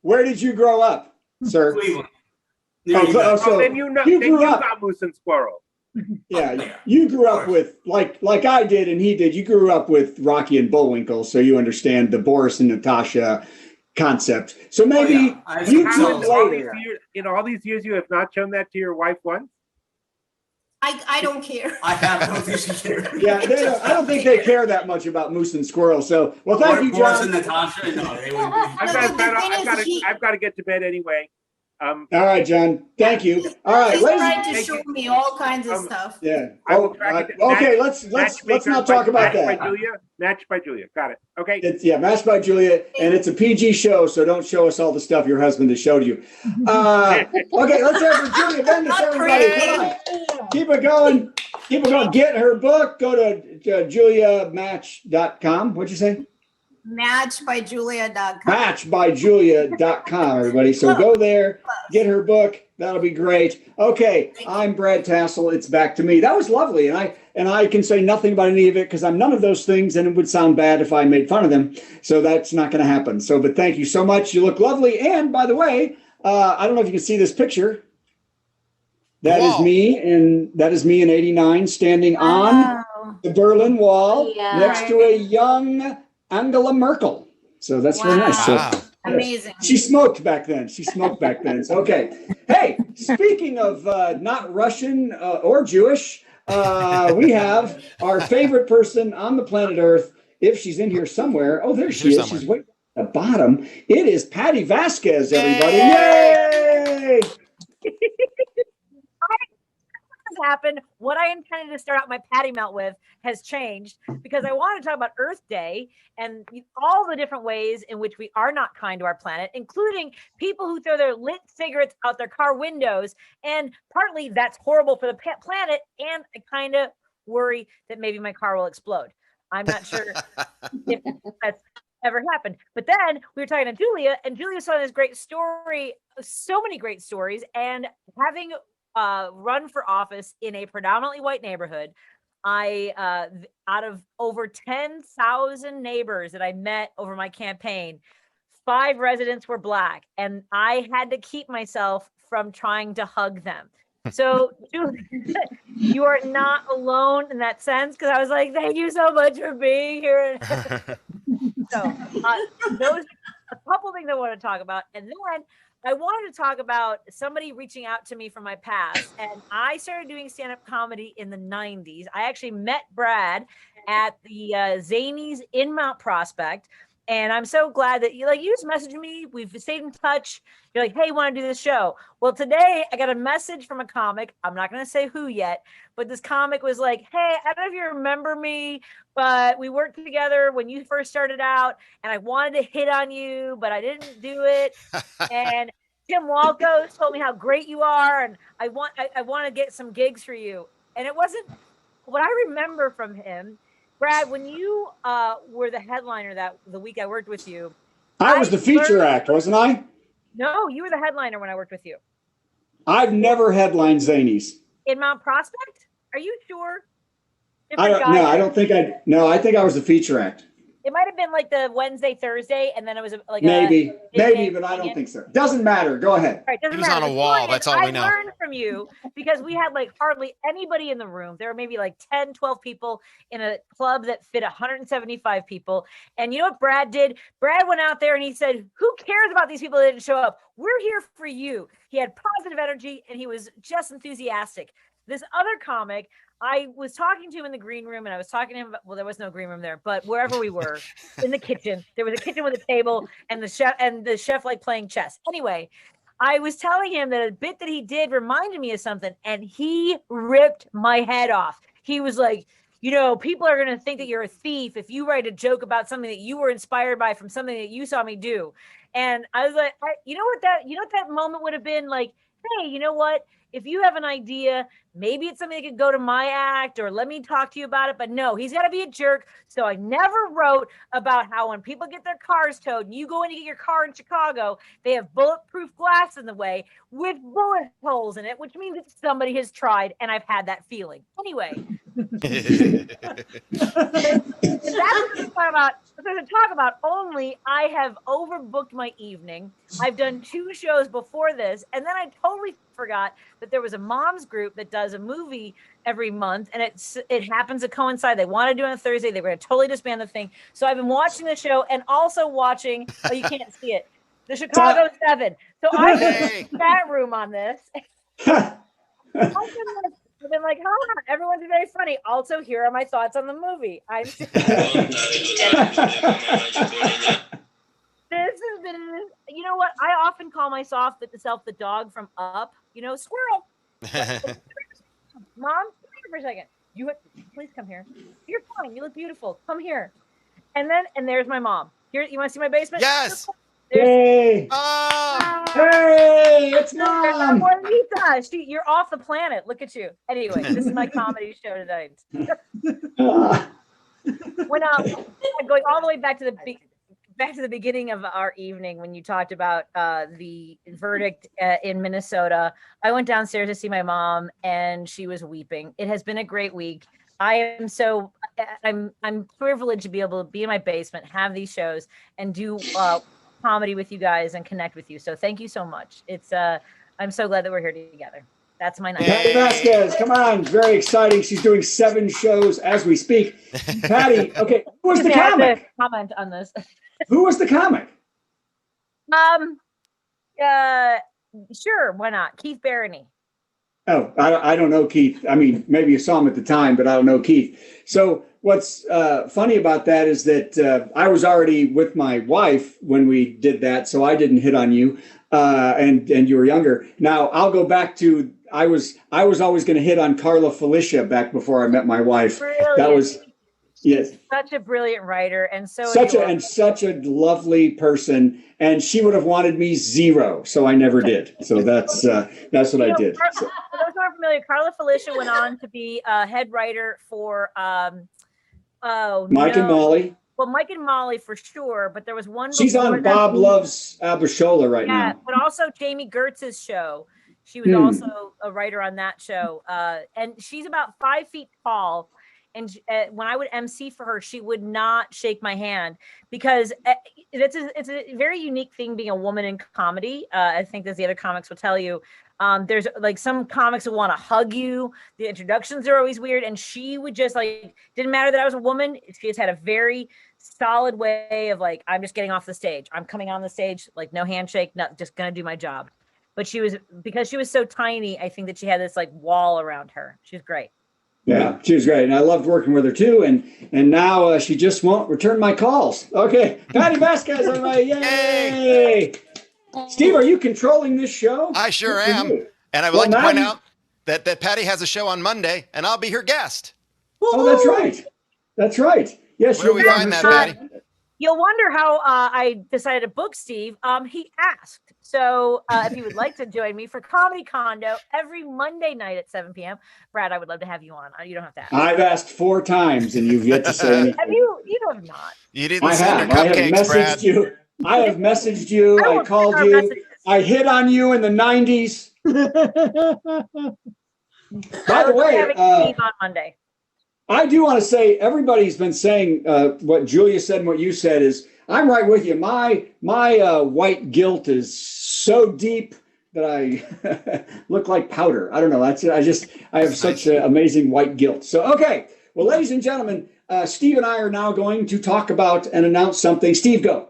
Where did you grow up, sir? Cleveland. So then you got Moose and Squirrel. Yeah, you grew up with, like I did and he did, you grew up with Rocky and Bullwinkle, so you understand the Boris and Natasha concept. So maybe you could later. In all these years, you have not shown that to your wife once? I don't care. I have no vision care. Yeah, I don't think they care that much about Moose and Squirrel. So, well, thank you, John. Boris and Natasha, no, they wouldn't. I've got to get to bed anyway. All right, John. Thank you. All right, he's trying to show me all kinds of stuff. Yeah. Okay, let's not talk about that. Match by Julia. Got it. Okay. Match by Julia, and it's a PG show, so don't show us all the stuff your husband has showed you. Okay, let's have for Julia Bendis, everybody. Come on. Keep it going. Get her book. Go to juliamatch.com. What'd you say? Matchbyjulia.com. Matchbyjulia.com, everybody. So go there, get her book. That'll be great. Okay, I'm Brad Tassell. It's back to me. That was lovely, and I can say nothing about any of it because I'm none of those things, and it would sound bad if I made fun of them. So that's not going to happen. So, but thank you so much. You look lovely. And by the way, I don't know if you can see this picture. That is me, and that is me in '89 standing on the Berlin Wall next to a young Angela Merkel. So that's very nice. So, amazing. She smoked back then. So, okay. Hey, speaking of not Russian or Jewish, we have our favorite person on the planet Earth. If she's in here somewhere. Oh, there she is. the bottom, it is Patty Vasquez, everybody. Yay! Happened. What I intended to start out my patty melt with has changed because I want to talk about Earth Day and all the different ways in which we are not kind to our planet, including people who throw their lit cigarettes out their car windows. And partly that's horrible for the planet. And I kind of worry that maybe my car will explode. I'm not sure if that's ever happened. But then we were talking to Julia, and Julia saw this great story, so many great stories, and having run for office in a predominantly white neighborhood, I out of over 10,000 neighbors that I met over my campaign, 5 residents were Black, and I had to keep myself from trying to hug them. So you are not alone in that sense, because I was like, thank you so much for being here. So those a couple things I want to talk about, and then I wanted to talk about somebody reaching out to me from my past. And I started doing stand-up comedy in the 90s. I actually met Brad at the Zanies in Mount Prospect. And I'm so glad that you just messaged me. We've stayed in touch. You're like, hey, want to do this show? Well, today I got a message from a comic. I'm not going to say who yet, but this comic was like, hey, I don't know if you remember me, but we worked together when you first started out, and I wanted to hit on you, but I didn't do it. And Tim Walco told me how great you are, and I want to get some gigs for you. And it wasn't what I remember from him. Brad, when you were the headliner the week I worked with you, I was the feature act, wasn't I? No, you were the headliner when I worked with you. I've never headlined Zanies. In Mount Prospect? Are you sure? I think I was the feature act. It might have been like the Wednesday, Thursday, and then it was maybe, but I don't think so. Doesn't matter. Go ahead. Right, he was on a wall. That's all we know. I learned from you because we had like hardly anybody in the room. There were maybe like 10, 12 people in a club that fit 175 people. And you know what Brad did? Brad went out there and he said, who cares about these people that didn't show up? We're here for you. He had positive energy and he was just enthusiastic. This other comic, I was talking to him in the green room, and I was talking to him about, well, there was no green room there, but wherever we were, in the kitchen, there was a kitchen with a table, and the chef like playing chess. Anyway, I was telling him that a bit that he did reminded me of something, and he ripped my head off. He was like, you know, people are going to think that you're a thief if you write a joke about something that you were inspired by from something that you saw me do. And I was like, you know what that moment would have been like, hey, you know what? If you have an idea, maybe it's something that could go to my act, or let me talk to you about it. But no, he's got to be a jerk. So I never wrote about how when people get their cars towed and you go in to get your car in Chicago, they have bulletproof glass in the way with bullet holes in it, which means that somebody has tried, and I've had that feeling. Anyway. That's to talk about. Only I have overbooked my evening. I've done 2 shows before this, and then I totally forgot that there was a mom's group that does a movie every month, and it happens to coincide. They want to do it on a Thursday. They were going to totally disband the thing. So I've been watching the show and also watching. Oh, you can't see it. The Chicago 7. So I've been in the chat room on this. I've been like, everyone's very funny. Also, here are my thoughts on the movie. This has been, you know what? I often call myself the dog from Up. You know, squirrel. Mom, come here for a second. Please come here. You're fine. You look beautiful. Come here. And there's my mom. Here, you want to see my basement? Yes. Hey! Hey! It's Mom! You're off the planet. Look at you. Anyway, this is my comedy show tonight. When going all the way back to the beginning of our evening, when you talked about the verdict in Minnesota, I went downstairs to see my mom, and she was weeping. It has been a great week. I'm privileged to be able to be in my basement, have these shows, and do comedy with you guys and connect with you. So thank you so much. It's I'm so glad that we're here together. That's my night. Patty Vasquez, come on. Very exciting. She's doing 7 shows as we speak. Patty, okay, who was the comic? Comment on this. Who was the comic? Sure, why not? Keith Barony. Oh, I don't know Keith. I mean, maybe you saw him at the time, but I don't know Keith. So what's funny about that is that I was already with my wife when we did that, so I didn't hit on you, and you were younger. Now I'll go back to I was always going to hit on Carla Felicia back before I met my wife. Brilliant. That was yes. Such a brilliant writer, and so Such a lovely person, and she would have wanted me zero, so I never did. So that's what I did. For those who aren't familiar, Carla Felicia went on to be a head writer for Mike and Molly. Well, Mike and Molly for sure, but there was one. She's on Bob Loves Abishola right now. But also Jamie Gertz's show. She was also a writer on that show, and she's about 5 feet tall. And when I would MC for her, she would not shake my hand because it's a very unique thing being a woman in comedy. I think as the other comics will tell you, there's like some comics who want to hug you. The introductions are always weird. And she would just didn't matter that I was a woman. She just had a very solid way of I'm just getting off the stage. I'm coming on the stage, no handshake, not just going to do my job. But because she was so tiny, I think that she had this wall around her. She was great. Yeah, she was great, and I loved working with her too. And now she just won't return my calls. Okay, Patty Vasquez, everybody, yay! Steve, are you controlling this show? I sure am. And I would like to point out that Patty has a show on Monday, and I'll be her guest. Oh, that's right. That's right. Yes, where do we find that, Patty? You'll wonder how I decided to book Steve. He asked. So if he would like to join me for Comedy Condo every Monday night at 7 p.m. Brad, I would love to have you on. You don't have to ask. I've asked 4 times and you've yet to say anything. Have you? You have not. You didn't send your cupcakes, messaged Brad. you. I have messaged you. I called you. Messages. I hit on you in the 90s. By the way, on Monday. I do want to say everybody's been saying what Julia said and what you said is I'm right with you. My white guilt is so deep that I look like powder. I don't know. That's it. I have such amazing white guilt. So, okay. Well, ladies and gentlemen, Steve and I are now going to talk about and announce something. Steve, go.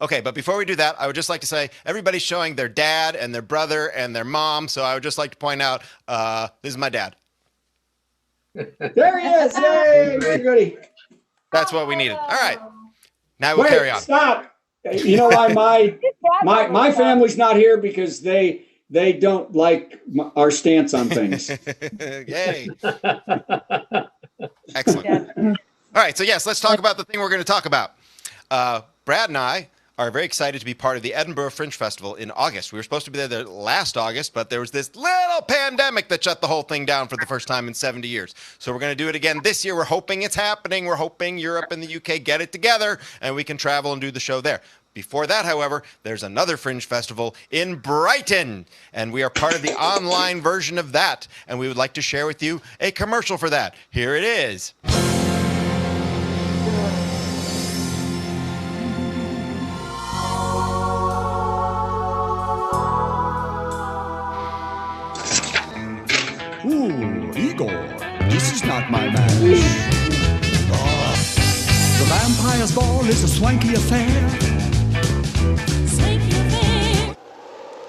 Okay, but before we do that, I would just like to say everybody's showing their dad and their brother and their mom. So I would just like to point out, this is my dad. There he is. Yay, everybody. That's what we needed. All right. Now we'll carry on. Stop. You know why my family's not here because they don't like our stance on things. Yay. Excellent. All right. So yes, let's talk about the thing we're going to talk about. Brad and I are very excited to be part of the Edinburgh Fringe Festival in August. We were supposed to be there last August, but there was this little pandemic that shut the whole thing down for the first time in 70 years. So we're going to do it again this year. We're hoping it's happening. We're hoping Europe and the UK get it together and we can travel and do the show there. Before that, however, there's another Fringe Festival in Brighton, and we are part of the online version of that, and we would like to share with you a commercial for that. Here it is. Ooh, Igor, this is not my match. The Vampire's Ball is a swanky affair.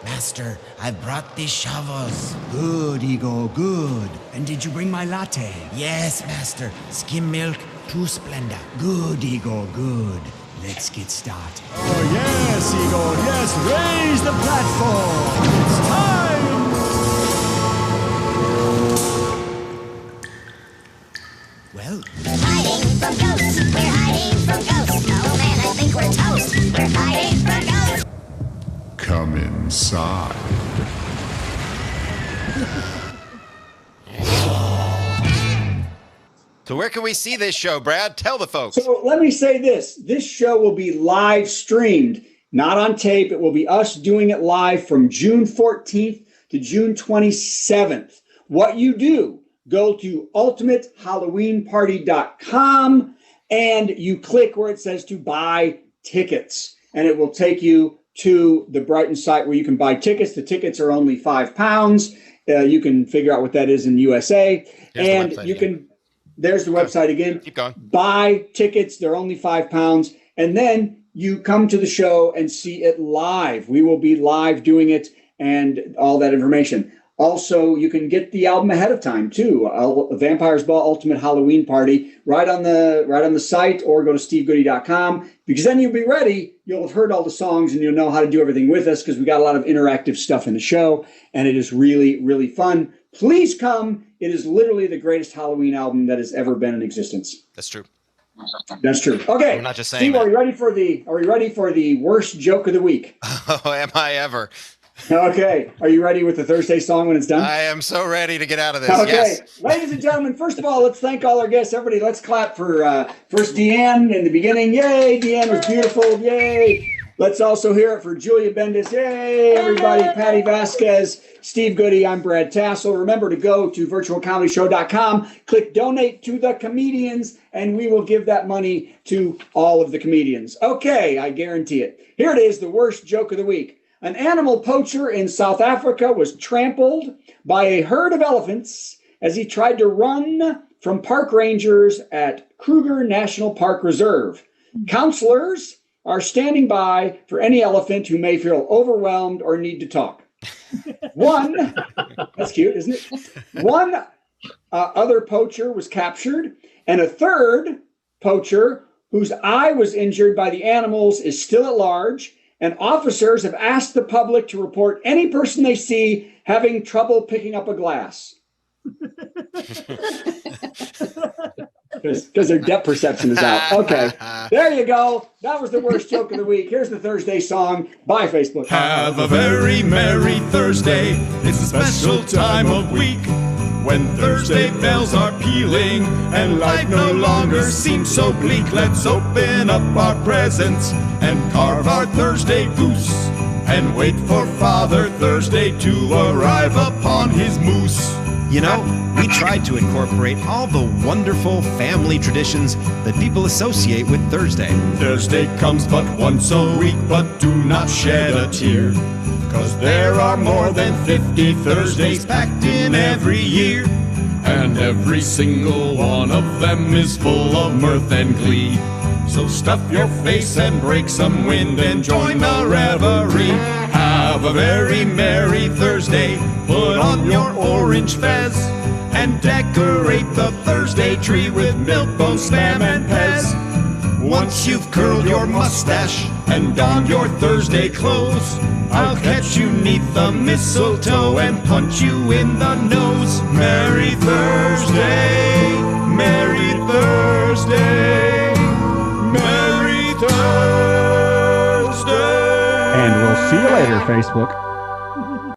Master, I brought the shovels. Good, Igor, good. And did you bring my latte? Yes, Master. Skim milk, 2 Splenda. Good, Igor, good. Let's get started. Oh, yes, Igor, yes. Raise the platform. It's time. Well, hiding from ghosts. We're hiding from ghosts. Oh man, I think we're toast. We're hiding from ghosts. Come inside. So where can we see this show, Brad? Tell the folks. So let me say this. This show will be live streamed, not on tape. It will be us doing it live from June 14th to June 27th. What you do, go to ultimatehalloweenparty.com and you click where it says to buy tickets. And it will take you to the Brighton site where you can buy tickets. The tickets are only £5. You can figure out what that is in USA. Here's and you can, there's the website again. Keep going. Buy tickets. They're only £5. And then you come to the show and see it live. We will be live doing it and all that information. Also, you can get the album ahead of time too. Vampire's Ball Ultimate Halloween Party, right on the site, or go to stevegoody.com, because then you'll be ready. You'll have heard all the songs and you'll know how to do everything with us, because we got a lot of interactive stuff in the show, and it is really, really fun. Please come. It is literally the greatest Halloween album that has ever been in existence. That's true. That's true. Okay. I'm not just saying. Steve, that. are you ready for the worst joke of the week? Oh, am I ever? Okay. Are you ready with the Thursday song when it's done? I am so ready to get out of this. Okay. Yes. Ladies and gentlemen, first of all, let's thank all our guests. Everybody, let's clap for first DeAnn in the beginning. Yay. DeAnn was beautiful. Yay. Let's also hear it for Julia Bendis. Yay, everybody. Patty Vasquez, Steve Goody. I'm Brad Tassell. Remember to go to virtualcomedyshow.com, click donate to the comedians, and we will give that money to all of the comedians. Okay, I guarantee it. Here it is, the worst joke of the week. An animal poacher in South Africa was trampled by a herd of elephants as he tried to run from park rangers at Kruger National Park Reserve. Counselors are standing by for any elephant who may feel overwhelmed or need to talk. One, that's cute, isn't it? One other poacher was captured, and a third poacher whose eye was injured by the animals is still at large, and officers have asked the public to report any person they see having trouble picking up a glass. Because their depth perception is out. Okay, there you go. That was the worst joke of the week. Here's the Thursday song. Bye, Facebook. Have a very merry Thursday. It's a special time of week when Thursday bells are pealing and life no longer seems so bleak. Let's open up our presents and carve our Thursday goose and wait for Father Thursday to arrive upon his moose. You know, we tried to incorporate all the wonderful family traditions that people associate with Thursday. Thursday comes but once a week, but do not shed a tear, 'cause there are more than 50 Thursdays packed in every year, and every single one of them is full of mirth and glee. So stuff your face and break some wind and join the revelry. Have a very merry Thursday. Put on your orange fez and decorate the Thursday tree with milk, bone, spam, and pez. Once you've curled your mustache and donned your Thursday clothes, I'll catch you 'neath the mistletoe and punch you in the nose. Merry Thursday, Merry Thursday, Merry Thursday. And we'll see you later, Facebook.